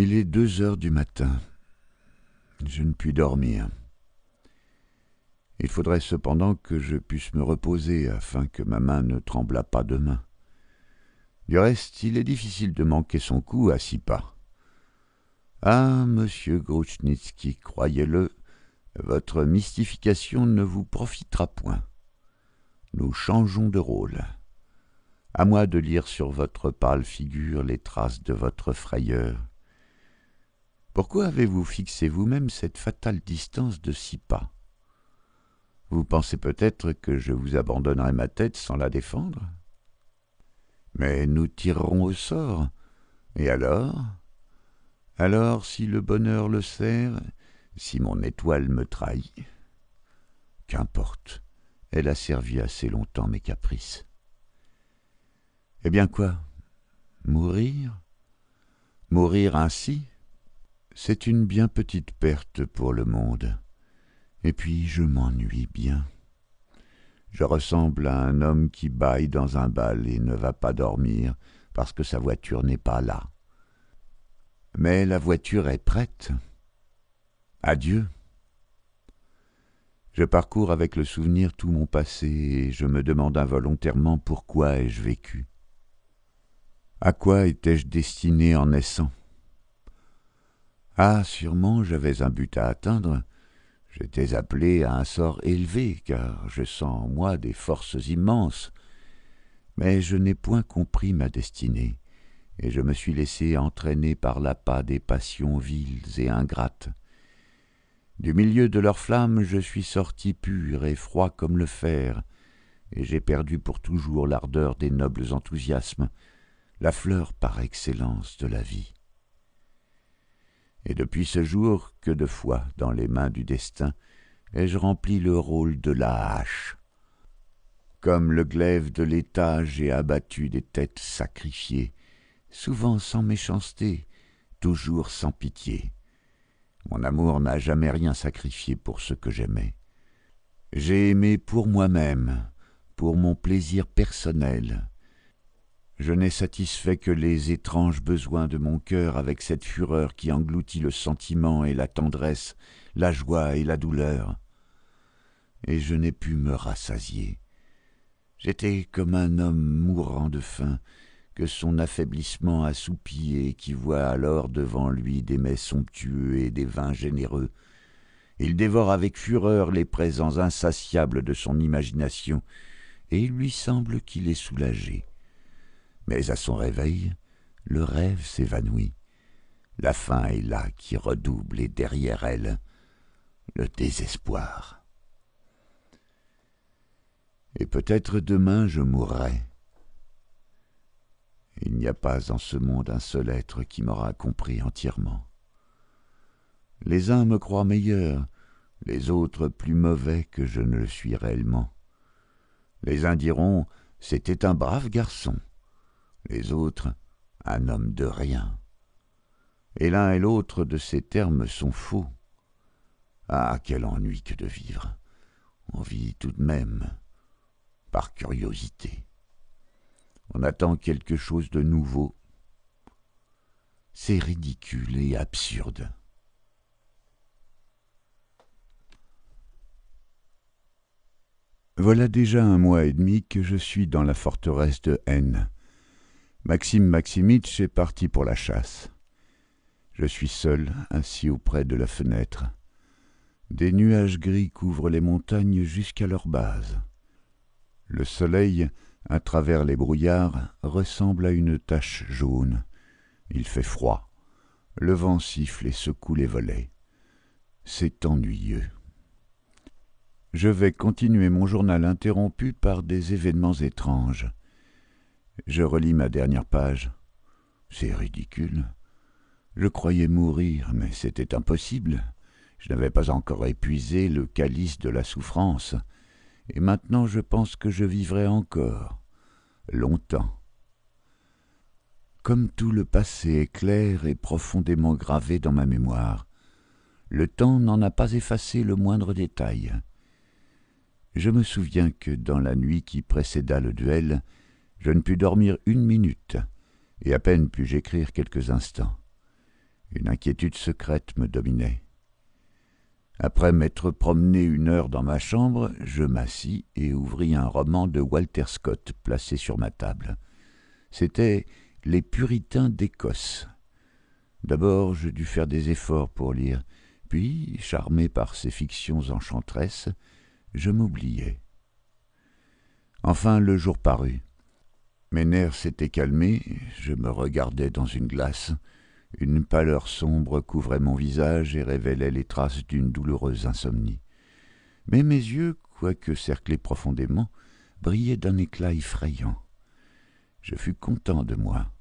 Il est 2 heures du matin. Je ne puis dormir. Il faudrait cependant que je puisse me reposer afin que ma main ne tremblât pas demain. Du reste, il est difficile de manquer son coup à 6 pas. Ah, monsieur Grushnitski, croyez-le, votre mystification ne vous profitera point. Nous changeons de rôle. À moi de lire sur votre pâle figure les traces de votre frayeur. Pourquoi avez-vous fixé vous-même cette fatale distance de 6 pas? Vous pensez peut-être que je vous abandonnerai ma tête sans la défendre? Mais nous tirerons au sort. Et alors? Alors, si le bonheur le serre, si mon étoile me trahit? Qu'importe, elle a servi assez longtemps mes caprices. Eh bien quoi? Mourir? Mourir ainsi? C'est une bien petite perte pour le monde. Et puis je m'ennuie bien. Je ressemble à un homme qui bâille dans un bal et ne va pas dormir parce que sa voiture n'est pas là. Mais la voiture est prête. Adieu. Je parcours avec le souvenir tout mon passé et je me demande involontairement pourquoi ai-je vécu. À quoi étais-je destiné en naissant? Ah, sûrement j'avais un but à atteindre. J'étais appelé à un sort élevé, car je sens en moi des forces immenses. Mais je n'ai point compris ma destinée, et je me suis laissé entraîner par l'appât des passions viles et ingrates. Du milieu de leurs flammes, je suis sorti pur et froid comme le fer, et j'ai perdu pour toujours l'ardeur des nobles enthousiasmes, la fleur par excellence de la vie. Et depuis ce jour, que de fois, dans les mains du destin, ai-je rempli le rôle de la hache. Comme le glaive de l'État, j'ai abattu des têtes sacrifiées, souvent sans méchanceté, toujours sans pitié. Mon amour n'a jamais rien sacrifié pour ce que j'aimais. J'ai aimé pour moi-même, pour mon plaisir personnel. Je n'ai satisfait que les étranges besoins de mon cœur avec cette fureur qui engloutit le sentiment et la tendresse, la joie et la douleur. Et je n'ai pu me rassasier. J'étais comme un homme mourant de faim, que son affaiblissement assoupit et qui voit alors devant lui des mets somptueux et des vins généreux. Il dévore avec fureur les présents insatiables de son imagination, et il lui semble qu'il est soulagé. Mais à son réveil, le rêve s'évanouit. La faim est là qui redouble et derrière elle, le désespoir. Et peut-être demain je mourrai. Il n'y a pas en ce monde un seul être qui m'aura compris entièrement. Les uns me croient meilleur, les autres plus mauvais que je ne le suis réellement. Les uns diront « c'était un brave garçon », les autres « un homme de rien ». Et l'un et l'autre de ces termes sont faux. Ah, quel ennui que de vivre! On vit tout de même, par curiosité. On attend quelque chose de nouveau. C'est ridicule et absurde. Voilà déjà 1 mois et demi que je suis dans la forteresse de N. Maxime Maximitch est parti pour la chasse. Je suis seul, assis auprès de la fenêtre. Des nuages gris couvrent les montagnes jusqu'à leur base. Le soleil, à travers les brouillards, ressemble à une tache jaune. Il fait froid. Le vent siffle et secoue les volets. C'est ennuyeux. Je vais continuer mon journal interrompu par des événements étranges. Je relis ma dernière page. C'est ridicule. Je croyais mourir, mais c'était impossible. Je n'avais pas encore épuisé le calice de la souffrance, et maintenant je pense que je vivrai encore, longtemps. Comme tout le passé est clair et profondément gravé dans ma mémoire, le temps n'en a pas effacé le moindre détail. Je me souviens que dans la nuit qui précéda le duel, je ne pus dormir 1 minute, et à peine pus-je écrire quelques instants. Une inquiétude secrète me dominait. Après m'être promené 1 heure dans ma chambre, je m'assis et ouvris un roman de Walter Scott placé sur ma table. C'était « Les Puritains d'Écosse ». D'abord, je dus faire des efforts pour lire, puis, charmé par ces fictions enchanteresses, je m'oubliais. Enfin, le jour parut. Mes nerfs s'étaient calmés, je me regardais dans une glace. Une pâleur sombre couvrait mon visage et révélait les traces d'une douloureuse insomnie. Mais mes yeux, quoique cerclés profondément, brillaient d'un éclat effrayant. Je fus content de moi.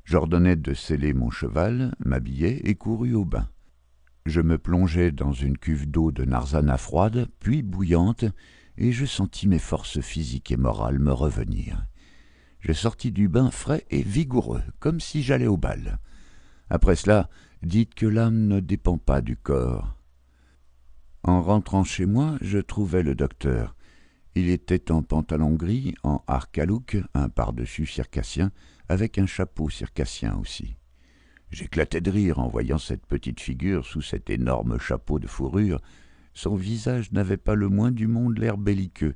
J'ordonnai de seller mon cheval, m'habillai et courus au bain. Je me plongeai dans une cuve d'eau de Narsana froide, puis bouillante, et je sentis mes forces physiques et morales me revenir. Je sortis du bain frais et vigoureux, comme si j'allais au bal. Après cela, dites que l'âme ne dépend pas du corps. En rentrant chez moi, je trouvai le docteur. Il était en pantalon gris, en hark à look, un pardessus circassien, avec un chapeau circassien aussi. J'éclatai de rire en voyant cette petite figure sous cet énorme chapeau de fourrure. Son visage n'avait pas le moins du monde l'air belliqueux,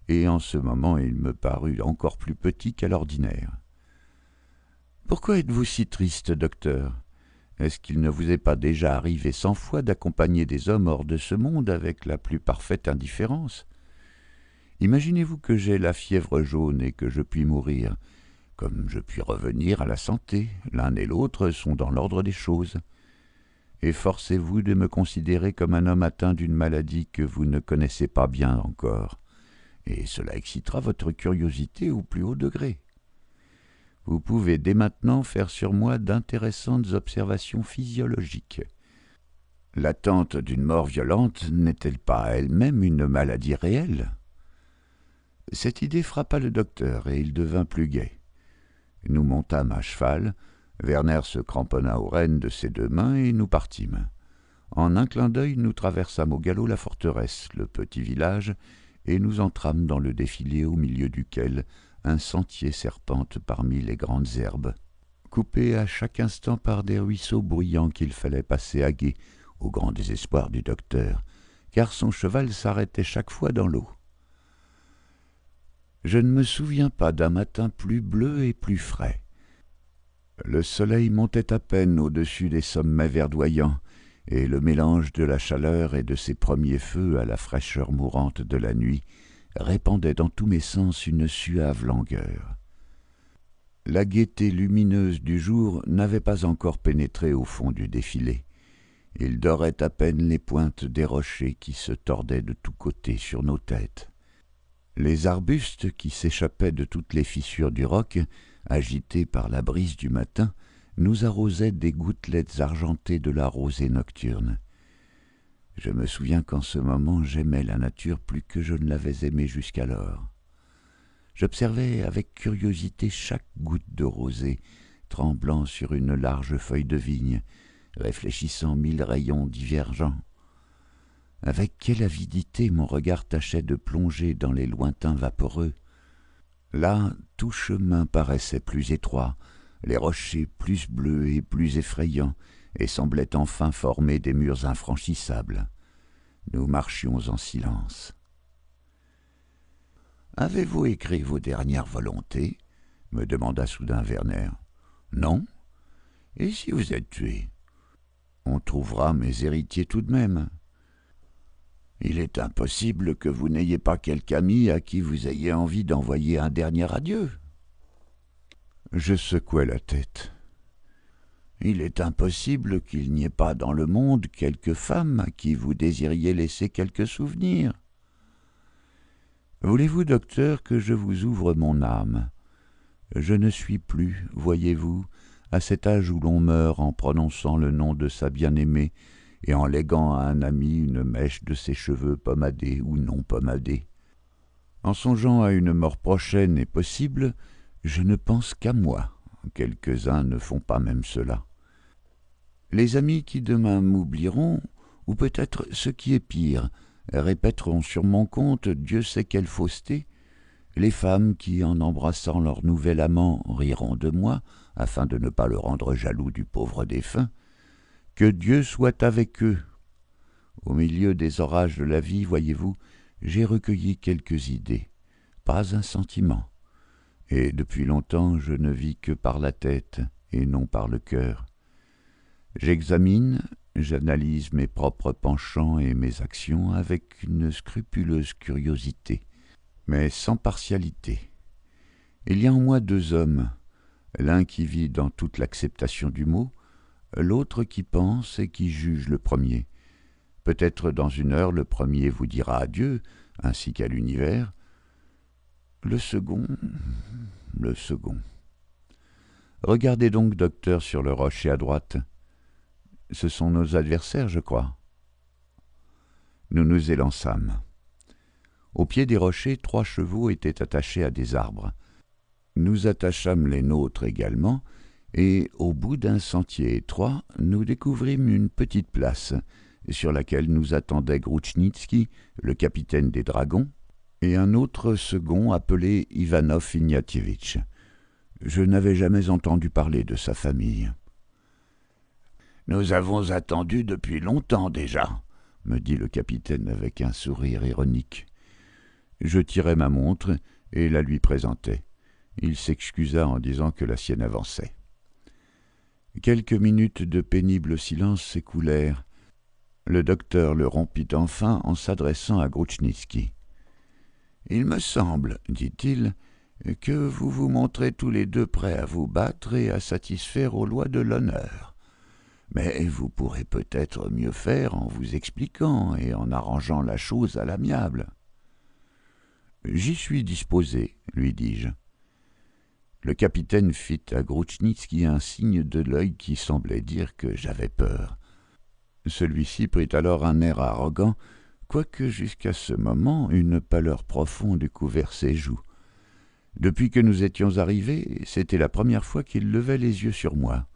et en ce moment il me parut encore plus petit qu'à l'ordinaire. « Pourquoi êtes-vous si triste, docteur ? Est-ce qu'il ne vous est pas déjà arrivé 100 fois d'accompagner des hommes hors de ce monde avec la plus parfaite indifférence ? Imaginez-vous que j'ai la fièvre jaune et que je puis mourir, comme je puis revenir à la santé, l'un et l'autre sont dans l'ordre des choses. Efforcez-vous de me considérer comme un homme atteint d'une maladie que vous ne connaissez pas bien encore, et cela excitera votre curiosité au plus haut degré. Vous pouvez dès maintenant faire sur moi d'intéressantes observations physiologiques. L'attente d'une mort violente n'est-elle pas elle-même une maladie réelle ? » Cette idée frappa le docteur, et il devint plus gai. Nous montâmes à cheval, Werner se cramponna aux rênes de ses 2 mains, et nous partîmes. En un clin d'œil, nous traversâmes au galop la forteresse, le petit village, et nous entrâmes dans le défilé au milieu duquel un sentier serpente parmi les grandes herbes, coupé à chaque instant par des ruisseaux bruyants qu'il fallait passer à gué, au grand désespoir du docteur, car son cheval s'arrêtait chaque fois dans l'eau. Je ne me souviens pas d'un matin plus bleu et plus frais. Le soleil montait à peine au-dessus des sommets verdoyants, et le mélange de la chaleur et de ses premiers feux à la fraîcheur mourante de la nuit répandait dans tous mes sens une suave langueur. La gaieté lumineuse du jour n'avait pas encore pénétré au fond du défilé. Il dorait à peine les pointes des rochers qui se tordaient de tous côtés sur nos têtes. Les arbustes qui s'échappaient de toutes les fissures du roc, agités par la brise du matin, nous arrosaient des gouttelettes argentées de la rosée nocturne. Je me souviens qu'en ce moment j'aimais la nature plus que je ne l'avais aimée jusqu'alors. J'observais avec curiosité chaque goutte de rosée tremblant sur une large feuille de vigne, réfléchissant 1000 rayons divergents. Avec quelle avidité mon regard tâchait de plonger dans les lointains vaporeux. Là, tout chemin paraissait plus étroit, les rochers plus bleus et plus effrayants, et semblaient enfin former des murs infranchissables. Nous marchions en silence. « Avez-vous écrit vos dernières volontés ?» me demanda soudain Werner. « Non. Et si vous êtes tué ? On trouvera mes héritiers tout de même. » Il est impossible que vous n'ayez pas quelque ami à qui vous ayez envie d'envoyer un dernier adieu. Je secouai la tête. Il est impossible qu'il n'y ait pas dans le monde quelque femme à qui vous désiriez laisser quelques souvenirs. Voulez-vous, docteur, que je vous ouvre mon âme ? Je ne suis plus, voyez-vous, à cet âge où l'on meurt en prononçant le nom de sa bien-aimée et en léguant à un ami une mèche de ses cheveux pommadés ou non pommadés. En songeant à une mort prochaine et possible, je ne pense qu'à moi. Quelques-uns ne font pas même cela. Les amis qui demain m'oublieront, ou peut-être ce qui est pire, répéteront sur mon compte Dieu sait quelle fausseté, Les femmes qui, en embrassant leur nouvel amant, riront de moi, afin de ne pas le rendre jaloux du pauvre défunt. Que Dieu soit avec eux. Au milieu des orages de la vie, voyez-vous, j'ai recueilli quelques idées, pas un sentiment. Et depuis longtemps, je ne vis que par la tête et non par le cœur. J'examine, j'analyse mes propres penchants et mes actions avec une scrupuleuse curiosité, mais sans partialité. Il y a en moi deux hommes, l'un qui vit dans toute l'acceptation du mot, l'autre qui pense et qui juge le premier. Peut-être dans une heure le premier vous dira adieu, ainsi qu'à l'univers. Le second. Regardez donc, docteur, sur le rocher à droite. Ce sont nos adversaires, je crois. Nous nous élançâmes. Au pied des rochers, 3 chevaux étaient attachés à des arbres. Nous attachâmes les nôtres également, et au bout d'un sentier étroit, nous découvrîmes une petite place, sur laquelle nous attendait Groutchnitski, le capitaine des dragons, et un autre second appelé Ivanov Ignatievitch. Je n'avais jamais entendu parler de sa famille. « Nous avons attendu depuis longtemps déjà, » me dit le capitaine avec un sourire ironique. Je tirai ma montre et la lui présentai. Il s'excusa en disant que la sienne avançait. Quelques minutes de pénible silence s'écoulèrent. Le docteur le rompit enfin en s'adressant à Groutchnitski. « Il me semble, dit-il, que vous vous montrez tous les deux prêts à vous battre et à satisfaire aux lois de l'honneur. Mais vous pourrez peut-être mieux faire en vous expliquant et en arrangeant la chose à l'amiable. »« J'y suis disposé, lui dis-je. » Le capitaine fit à Groutchnitski un signe de l'œil qui semblait dire que j'avais peur. Celui-ci prit alors un air arrogant, quoique jusqu'à ce moment une pâleur profonde couvert ses joues. Depuis que nous étions arrivés, c'était la première fois qu'il levait les yeux sur moi.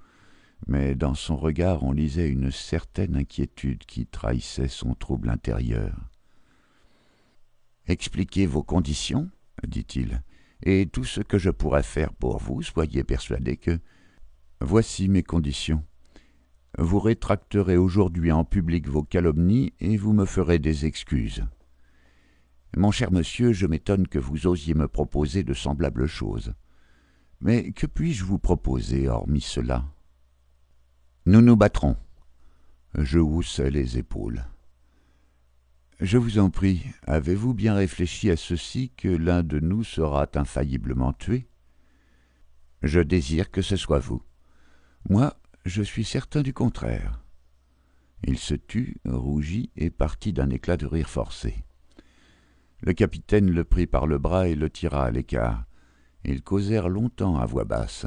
Mais dans son regard on lisait une certaine inquiétude qui trahissait son trouble intérieur. « Expliquez vos conditions, dit-il, et tout ce que je pourrais faire pour vous, soyez persuadé que... Voici mes conditions. Vous rétracterez aujourd'hui en public vos calomnies et vous me ferez des excuses. Mon cher monsieur, je m'étonne que vous osiez me proposer de semblables choses. Mais que puis-je vous proposer hormis cela ? Nous nous battrons. » Je haussai les épaules. « Je vous en prie, avez-vous bien réfléchi à ceci que l'un de nous sera infailliblement tué ? Je désire que ce soit vous. Moi, je suis certain du contraire. » Il se tut, rougit et partit d'un éclat de rire forcé. Le capitaine le prit par le bras et le tira à l'écart. Ils causèrent longtemps à voix basse.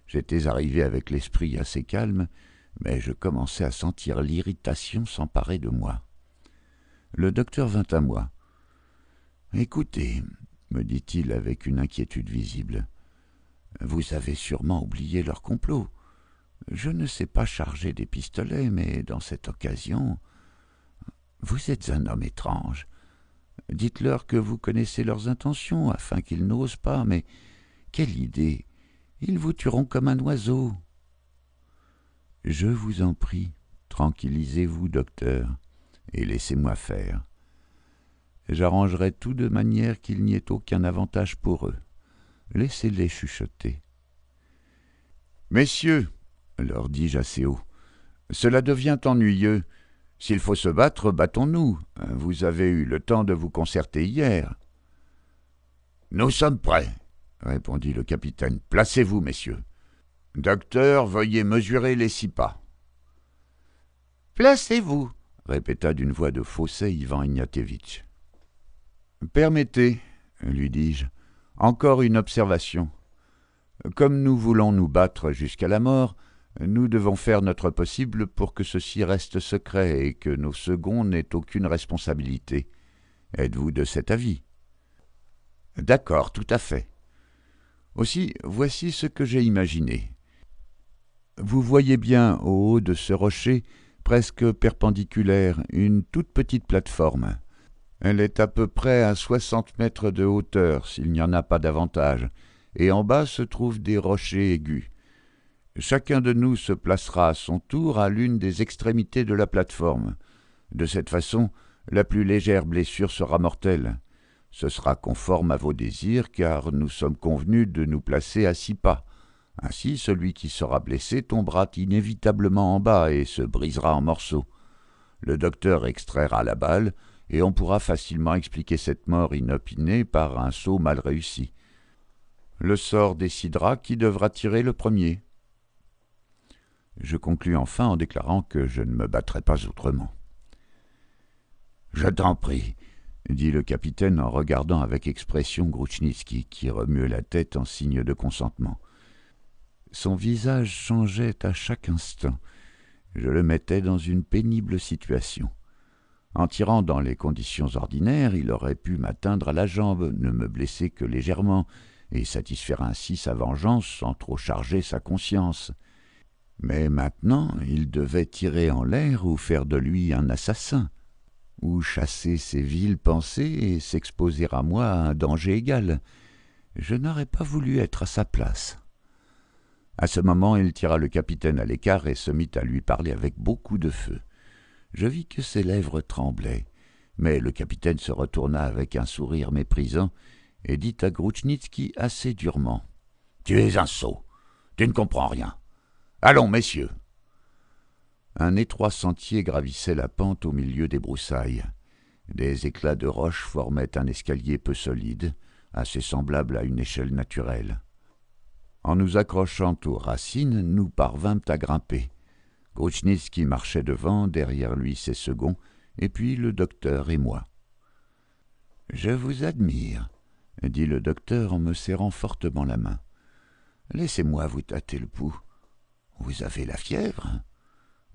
J'étais arrivé avec l'esprit assez calme, mais je commençais à sentir l'irritation s'emparer de moi. Le docteur vint à moi. « Écoutez, » me dit-il avec une inquiétude visible, « vous avez sûrement oublié leur complot. Je ne sais pas charger des pistolets, mais dans cette occasion... Vous êtes un homme étrange. Dites-leur que vous connaissez leurs intentions, afin qu'ils n'osent pas, mais quelle idée! Ils vous tueront comme un oiseau. » « Je vous en prie, tranquillisez-vous, docteur, et laissez-moi faire. J'arrangerai tout de manière qu'il n'y ait aucun avantage pour eux. Laissez-les chuchoter. »« Messieurs, leur dis-je assez haut, cela devient ennuyeux. S'il faut se battre, battons-nous. Vous avez eu le temps de vous concerter hier. »« Nous sommes prêts, » répondit le capitaine. « Placez-vous, messieurs. Docteur, veuillez mesurer les 6 pas. »« Placez-vous, » répéta d'une voix de fausset Ivan Ignatievitch. « Permettez, » lui dis-je, « encore une observation. Comme nous voulons nous battre jusqu'à la mort, nous devons faire notre possible pour que ceci reste secret et que nos seconds n'aient aucune responsabilité. Êtes-vous de cet avis ? » ?»« D'accord, tout à fait. Aussi, voici ce que j'ai imaginé. Vous voyez bien au haut de ce rocher, presque perpendiculaire, une toute petite plateforme. Elle est à peu près à 60 mètres de hauteur, s'il n'y en a pas davantage, et en bas se trouvent des rochers aigus. Chacun de nous se placera à son tour à l'une des extrémités de la plateforme. De cette façon, la plus légère blessure sera mortelle. Ce sera conforme à vos désirs, car nous sommes convenus de nous placer à 6 pas. Ainsi, celui qui sera blessé tombera inévitablement en bas et se brisera en morceaux. Le docteur extraira la balle, et on pourra facilement expliquer cette mort inopinée par un saut mal réussi. Le sort décidera qui devra tirer le premier. Je conclus enfin en déclarant que je ne me battrais pas autrement. « Je t'en prie, » dit le capitaine en regardant avec expression Grushnitski, qui remuait la tête en signe de consentement. Son visage changeait à chaque instant. Je le mettais dans une pénible situation. En tirant dans les conditions ordinaires, il aurait pu m'atteindre à la jambe, ne me blesser que légèrement, et satisfaire ainsi sa vengeance sans trop charger sa conscience. Mais maintenant, il devait tirer en l'air ou faire de lui un assassin, ou chasser ses viles pensées et s'exposer à moi à un danger égal. Je n'aurais pas voulu être à sa place. À ce moment, il tira le capitaine à l'écart et se mit à lui parler avec beaucoup de feu. Je vis que ses lèvres tremblaient, mais le capitaine se retourna avec un sourire méprisant et dit à Grushnitski assez durement : « Tu es un sot, tu ne comprends rien. Allons, messieurs !» Un étroit sentier gravissait la pente au milieu des broussailles. Des éclats de roche formaient un escalier peu solide, assez semblable à une échelle naturelle. En nous accrochant aux racines, nous parvînmes à grimper. Grushnitski marchait devant, derrière lui ses seconds, et puis le docteur et moi. « Je vous admire, » dit le docteur en me serrant fortement la main. « Laissez-moi vous tâter le pouls. Vous avez la fièvre,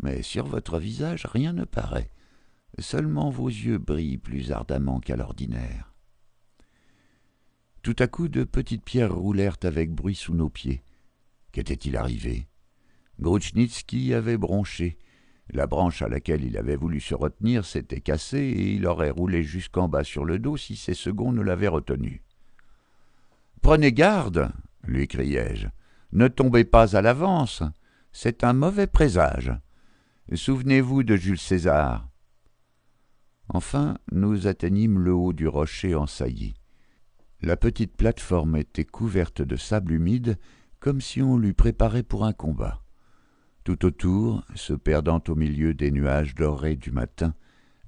mais sur votre visage rien ne paraît. Seulement vos yeux brillent plus ardemment qu'à l'ordinaire. » Tout à coup, de petites pierres roulèrent avec bruit sous nos pieds. Qu'était-il arrivé ? Grushnitski avait bronché. La branche à laquelle il avait voulu se retenir s'était cassée et il aurait roulé jusqu'en bas sur le dos si ses seconds ne l'avaient retenu. « Prenez garde !» lui criai-je. « Ne tombez pas à l'avance. C'est un mauvais présage. Souvenez-vous de Jules César. » Enfin, nous atteignîmes le haut du rocher en saillie. La petite plateforme était couverte de sable humide, comme si on l'eût préparée pour un combat. Tout autour, se perdant au milieu des nuages dorés du matin,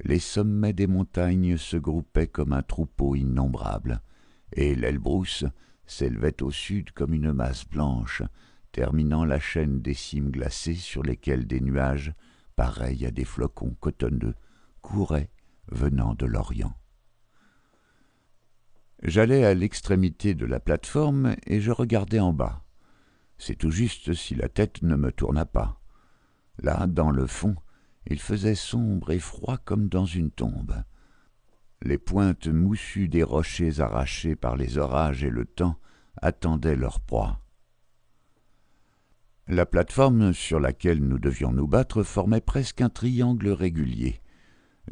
les sommets des montagnes se groupaient comme un troupeau innombrable, et l'Elbrousse s'élevait au sud comme une masse blanche, terminant la chaîne des cimes glacées sur lesquelles des nuages, pareils à des flocons cotonneux, couraient, venant de l'Orient. J'allais à l'extrémité de la plateforme et je regardais en bas. C'est tout juste si la tête ne me tourna pas. Là, dans le fond, il faisait sombre et froid comme dans une tombe. Les pointes moussues des rochers arrachés par les orages et le temps attendaient leur proie. La plateforme sur laquelle nous devions nous battre formait presque un triangle régulier.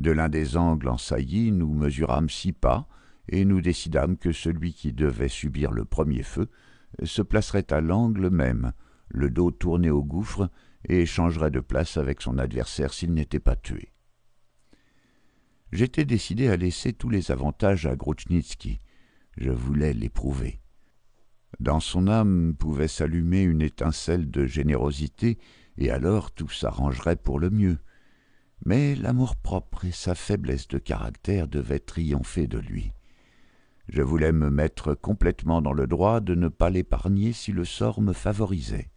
De l'un des angles en saillie, nous mesurâmes 6 pas, et nous décidâmes que celui qui devait subir le premier feu se placerait à l'angle même, le dos tourné au gouffre, et changerait de place avec son adversaire s'il n'était pas tué. J'étais décidé à laisser tous les avantages à Grushnitski. Je voulais l'éprouver. Dans son âme pouvait s'allumer une étincelle de générosité, et alors tout s'arrangerait pour le mieux. Mais l'amour-propre et sa faiblesse de caractère devaient triompher de lui. Je voulais me mettre complètement dans le droit de ne pas l'épargner si le sort me favorisait.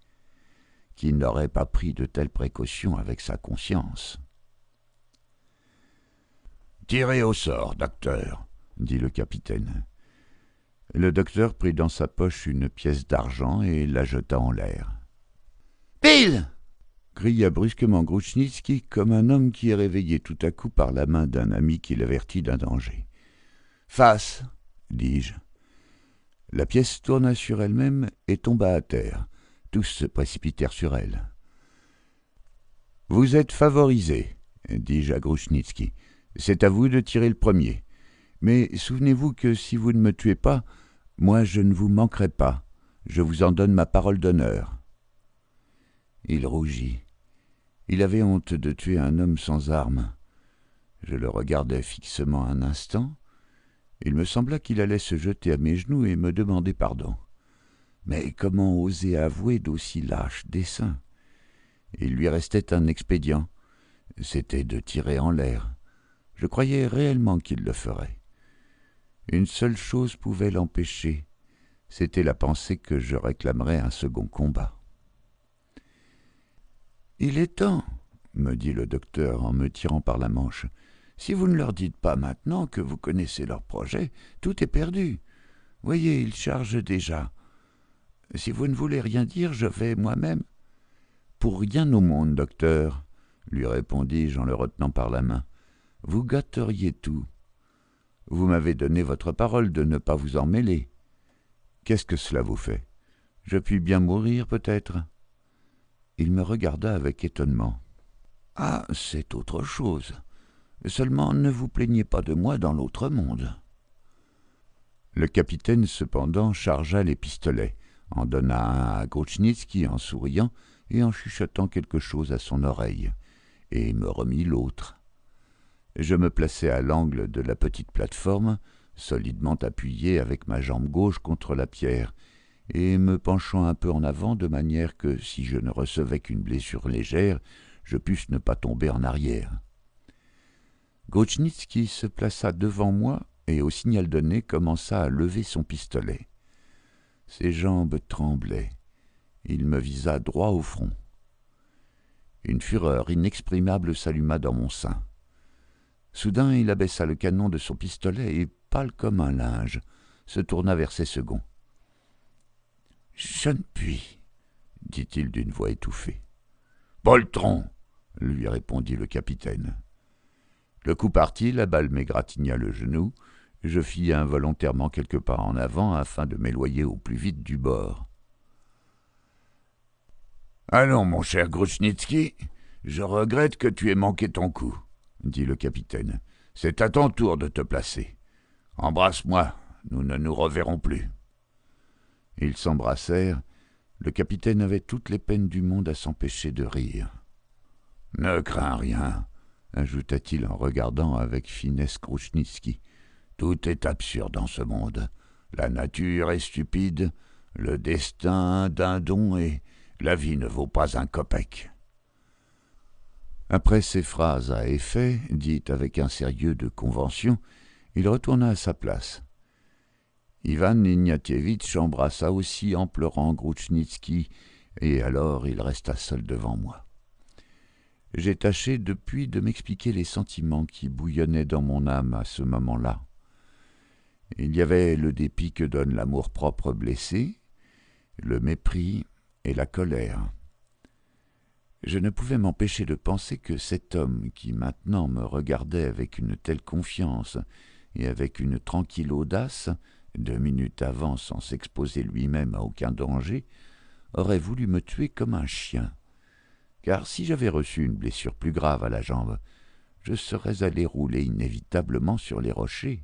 Qui n'aurait pas pris de telles précautions avec sa conscience ? « Tirez au sort, docteur, » dit le capitaine. Le docteur prit dans sa poche une pièce d'argent et la jeta en l'air. « Pile !» cria brusquement Grushnitski comme un homme qui est réveillé tout à coup par la main d'un ami qui l'avertit d'un danger. « Face !» dis-je. La pièce tourna sur elle-même et tomba à terre. Tous se précipitèrent sur elle. « Vous êtes favorisé, dis-je à Grushnitski. C'est à vous de tirer le premier. Mais souvenez-vous que si vous ne me tuez pas, moi je ne vous manquerai pas. Je vous en donne ma parole d'honneur. » Il rougit. Il avait honte de tuer un homme sans armes. Je le regardai fixement un instant. Il me sembla qu'il allait se jeter à mes genoux et me demander pardon. Mais comment oser avouer d'aussi lâches desseins? Il lui restait un expédient, c'était de tirer en l'air. Je croyais réellement qu'il le ferait. Une seule chose pouvait l'empêcher, c'était la pensée que je réclamerais un second combat. « Il est temps, » me dit le docteur en me tirant par la manche. « Si vous ne leur dites pas maintenant que vous connaissez leur projet, tout est perdu. Voyez, ils chargent déjà. Si vous ne voulez rien dire, je vais moi-même. »« Pour rien au monde, docteur, » lui répondis-je en le retenant par la main. « Vous gâteriez tout. Vous m'avez donné votre parole de ne pas vous en mêler. Qu'est-ce que cela vous fait? Je puis bien mourir, peut-être ?» Il me regarda avec étonnement. « Ah, c'est autre chose. Seulement ne vous plaignez pas de moi dans l'autre monde. » Le capitaine, cependant, chargea les pistolets, en donna un à Grushnitski en souriant et en chuchotant quelque chose à son oreille, et me remit l'autre. Je me plaçai à l'angle de la petite plateforme, solidement appuyé avec ma jambe gauche contre la pierre, et me penchant un peu en avant de manière que, si je ne recevais qu'une blessure légère, je pusse ne pas tomber en arrière. Grushnitski se plaça devant moi et, au signal donné, commença à lever son pistolet. Ses jambes tremblaient. Il me visa droit au front. Une fureur inexprimable s'alluma dans mon sein. Soudain, il abaissa le canon de son pistolet et, pâle comme un linge, se tourna vers ses seconds. « Je ne puis, » dit-il d'une voix étouffée. « Poltron !» lui répondit le capitaine. Le coup partit, la balle m'égratigna le genou. Je fis involontairement quelques pas en avant afin de m'éloigner au plus vite du bord. « Allons, mon cher Grushnitski, je regrette que tu aies manqué ton coup, » dit le capitaine. « C'est à ton tour de te placer. Embrasse-moi, nous ne nous reverrons plus. » Ils s'embrassèrent. Le capitaine avait toutes les peines du monde à s'empêcher de rire. « Ne crains rien, » ajouta-t-il en regardant avec finesse Grushnitski. « Tout est absurde en ce monde. La nature est stupide, le destin un dindon et la vie ne vaut pas un kopek. » Après ces phrases à effet, dites avec un sérieux de convention, il retourna à sa place. Ivan Ignatievitch embrassa aussi en pleurant Grushnitski, et alors il resta seul devant moi. J'ai tâché depuis de m'expliquer les sentiments qui bouillonnaient dans mon âme à ce moment-là. Il y avait le dépit que donne l'amour-propre blessé, le mépris et la colère. Je ne pouvais m'empêcher de penser que cet homme qui maintenant me regardait avec une telle confiance et avec une tranquille audace, 2 minutes avant sans s'exposer lui-même à aucun danger, aurait voulu me tuer comme un chien. Car si j'avais reçu une blessure plus grave à la jambe, je serais allé rouler inévitablement sur les rochers.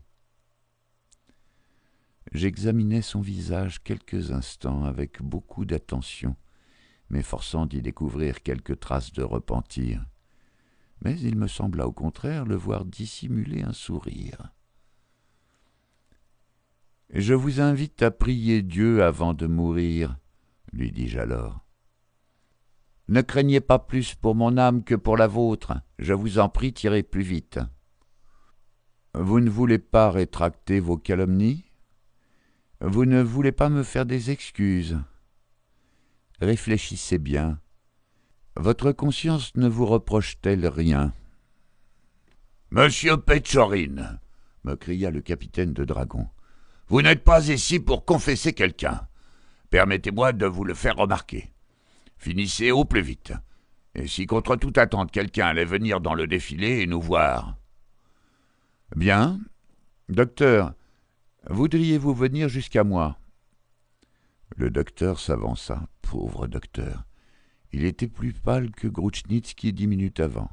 J'examinai son visage quelques instants avec beaucoup d'attention, m'efforçant d'y découvrir quelques traces de repentir. Mais il me sembla au contraire le voir dissimuler un sourire. « Je vous invite à prier Dieu avant de mourir, » lui dis-je alors. « Ne craignez pas plus pour mon âme que pour la vôtre. Je vous en prie, tirez plus vite. » « Vous ne voulez pas rétracter vos calomnies? Vous ne voulez pas me faire des excuses? Réfléchissez bien. Votre conscience ne vous reproche-t-elle rien? »« Monsieur Petchorin, » me cria le capitaine de dragon, « vous n'êtes pas ici pour confesser quelqu'un. Permettez-moi de vous le faire remarquer. Finissez au plus vite. Et si contre toute attente quelqu'un allait venir dans le défilé et nous voir... »« Bien. Docteur, voudriez-vous venir jusqu'à moi ?» Le docteur s'avança, pauvre docteur. Il était plus pâle que Grushnitski 10 minutes avant.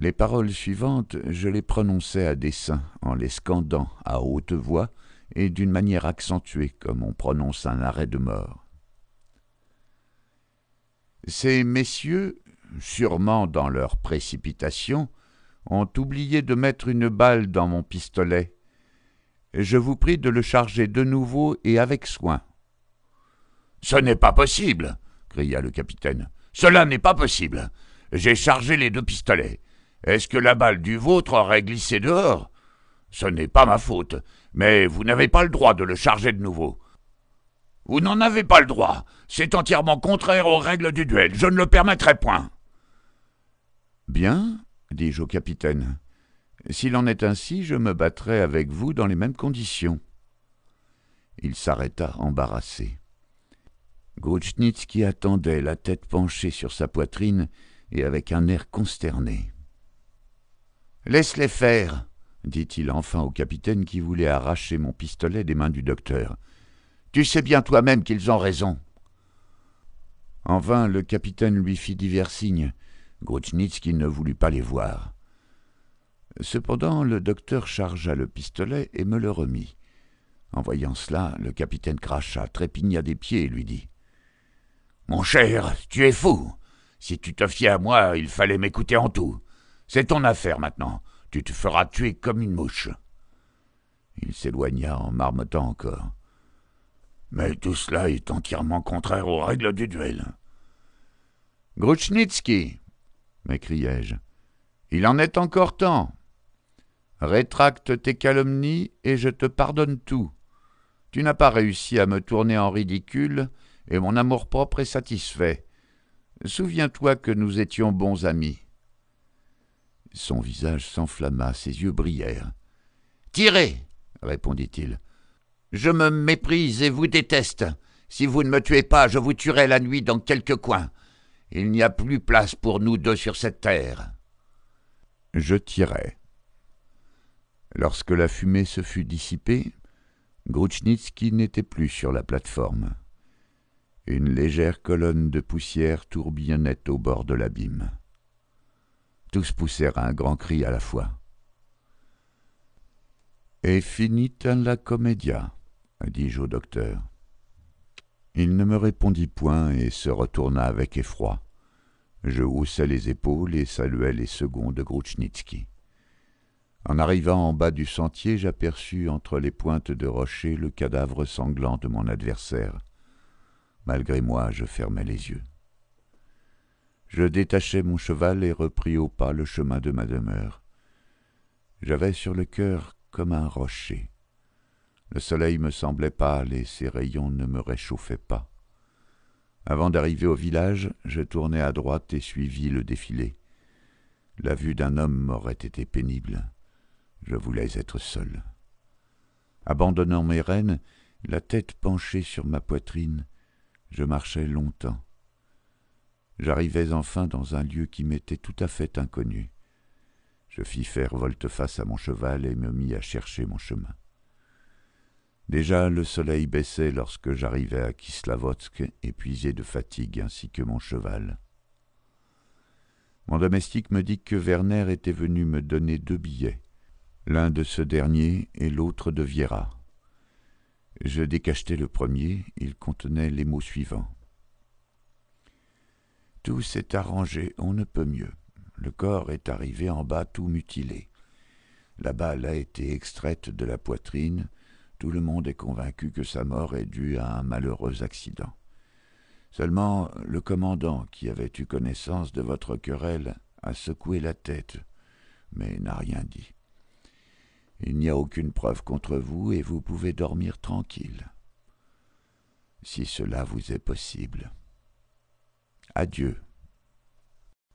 Les paroles suivantes, je les prononçais à dessein, en les scandant à haute voix et d'une manière accentuée, comme on prononce un arrêt de mort. Ces messieurs, sûrement dans leur précipitation, ont oublié de mettre une balle dans mon pistolet. Je vous prie de le charger de nouveau et avec soin. « Ce n'est pas possible !» cria le capitaine. « Cela n'est pas possible. J'ai chargé les 2 pistolets. Est-ce que la balle du vôtre aurait glissé dehors? Ce n'est pas ma faute, mais vous n'avez pas le droit de le charger de nouveau. Vous n'en avez pas le droit. C'est entièrement contraire aux règles du duel. Je ne le permettrai point. » « Bien, dis-je au capitaine. S'il en est ainsi, je me battrai avec vous dans les mêmes conditions. » Il s'arrêta embarrassé. Grushnitski attendait, la tête penchée sur sa poitrine et avec un air consterné. « Laisse-les faire, » dit-il enfin au capitaine qui voulait arracher mon pistolet des mains du docteur. « Tu sais bien toi-même qu'ils ont raison. » En vain, le capitaine lui fit divers signes. Grushnitski ne voulut pas les voir. Cependant, le docteur chargea le pistolet et me le remit. En voyant cela, le capitaine cracha, trépigna des pieds et lui dit « Mon cher, tu es fou. Si tu te fiais à moi, il fallait m'écouter en tout. C'est ton affaire maintenant. Tu te feras tuer comme une mouche. » Il s'éloigna en marmottant encore. « Mais tout cela est entièrement contraire aux règles du duel. »« Grushnitski !» m'écriai-je. « Il en est encore temps. Rétracte tes calomnies et je te pardonne tout. Tu n'as pas réussi à me tourner en ridicule et mon amour-propre est satisfait. Souviens-toi que nous étions bons amis. » Son visage s'enflamma, ses yeux brillèrent. « Tirez !» répondit-il. « Je me méprise et vous déteste. Si vous ne me tuez pas, je vous tuerai la nuit dans quelque coin. Il n'y a plus place pour nous 2 sur cette terre. » Je tirai. Lorsque la fumée se fut dissipée, Grushnitski n'était plus sur la plateforme. Une légère colonne de poussière tourbillonnait au bord de l'abîme. Tous poussèrent un grand cri à la fois. « Et finita la commedia » dis-je au docteur. Il ne me répondit point et se retourna avec effroi. Je haussai les épaules et saluai les seconds de Grushnitski. En arrivant en bas du sentier, j'aperçus entre les pointes de rochers le cadavre sanglant de mon adversaire. Malgré moi, je fermai les yeux. Je détachai mon cheval et repris au pas le chemin de ma demeure. J'avais sur le cœur comme un rocher. Le soleil me semblait pâle et ses rayons ne me réchauffaient pas. Avant d'arriver au village, je tournai à droite et suivis le défilé. La vue d'un homme m'aurait été pénible. Je voulais être seul. Abandonnant mes rênes, la tête penchée sur ma poitrine, je marchai longtemps. J'arrivais enfin dans un lieu qui m'était tout à fait inconnu. Je fis faire volte-face à mon cheval et me mis à chercher mon chemin. Déjà le soleil baissait lorsque j'arrivai à Kislovodsk, épuisé de fatigue ainsi que mon cheval. Mon domestique me dit que Werner était venu me donner 2 billets, l'un de ce dernier et l'autre de Viera. Je décachetai le premier, il contenait les mots suivants. « Tout s'est arrangé, on ne peut mieux. Le corps est arrivé en bas tout mutilé. La balle a été extraite de la poitrine. Tout le monde est convaincu que sa mort est due à un malheureux accident. Seulement, le commandant, qui avait eu connaissance de votre querelle, a secoué la tête, mais n'a rien dit. Il n'y a aucune preuve contre vous et vous pouvez dormir tranquille. Si cela vous est possible. Adieu.